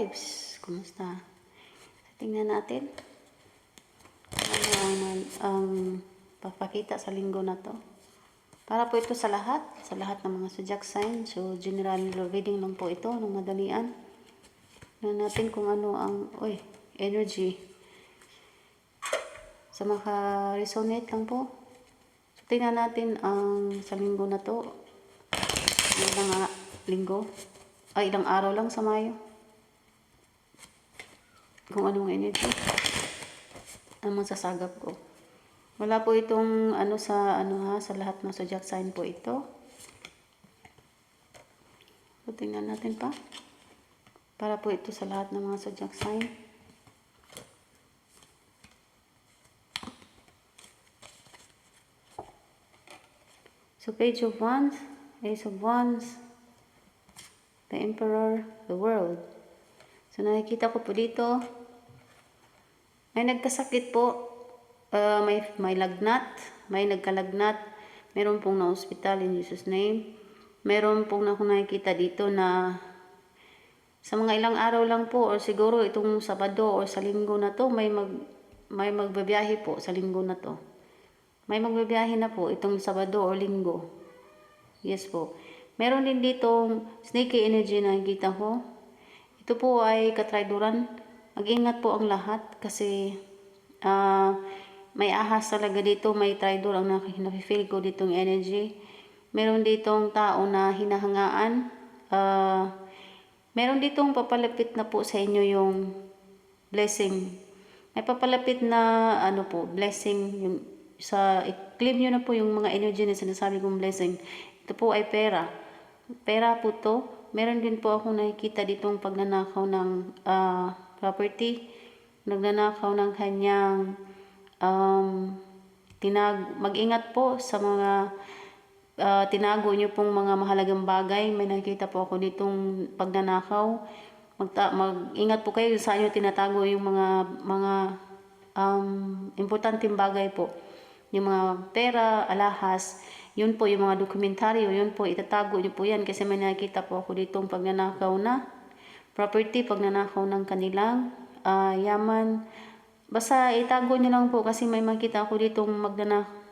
vibes. Kumusta? Tingnan natin. Ano ang papakita sa linggo na to. Para po ito sa lahat ng mga zodiac sign. So, general reading lang po ito, ng madalian. Tingnan natin kung ano ang, energy. Sa maka-resonate lang po. So, tingnan natin ang sa linggo na to. Ilang linggo. Ilang araw lang sa Mayo. Kung anong energy ang masasagap ko. Wala po itong sa lahat ng zodiac sign po ito. So, tingnan natin pa. Para po ito sa lahat ng mga zodiac sign. So, Page of Wands, Ace of Wands, the Emperor, the World. So, nakikita ko po dito, may nagkasakit po, may lagnat, may nagkalagnat, meron pong na-hospital in Jesus' name. Meron pong nakikita dito na sa mga ilang araw lang po, or siguro itong Sabado or sa linggo na to, may magbabiyahe po sa linggo na to. May magbabiyahe na po itong Sabado or linggo. Yes po. Meron din ditong sneaky energy na nakikita ko. Ito po ay katrayduran. Mag-ingat po ang lahat kasi may ahas talaga dito, may traitor ang nafe-feel ko ditong energy. Meron ditong tao na hinahangaan. Meron ditong papalapit na po sa inyo yung blessing. May papalapit na blessing yung i-claim nyo na po yung mga energy na sinasabi kong blessing. Ito po ay pera. Pera po to. Meron din po ako nakikita ditong pagnanakaw ng property. Nagnanakaw ng kanyang mag-ingat po sa mga tinago nyo pong mga mahalagang bagay. May nakita po ako ditong pagnanakaw. Mag-ingat po kayo sa inyo tinatago yung mga importanteng bagay po. Yung mga pera, alahas, yun po yung mga dokumentaryo, yun po itatago nyo po yan kasi may nakita po ako ditong pagnanakaw na property, pagnanakaw ng kanilang yaman. Basta itago nyo lang po kasi may makita ako ditong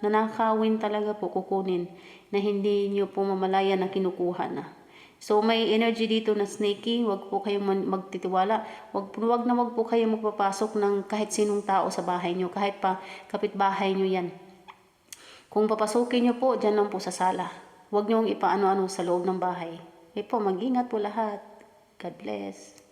nanakawin talaga po kukunin na hindi nyo po mamalaya na kinukuha na. So may energy dito na snaky, wag po kayong magtitiwala. Wag po kayong magpapasok ng kahit sinong tao sa bahay nyo, kahit pa kapitbahay nyo yan. Kung papasukin nyo po, dyan lang po sa sala. Huwag nyo ipaano-ano sa loob ng bahay. Po, mag-ingat po lahat. God bless.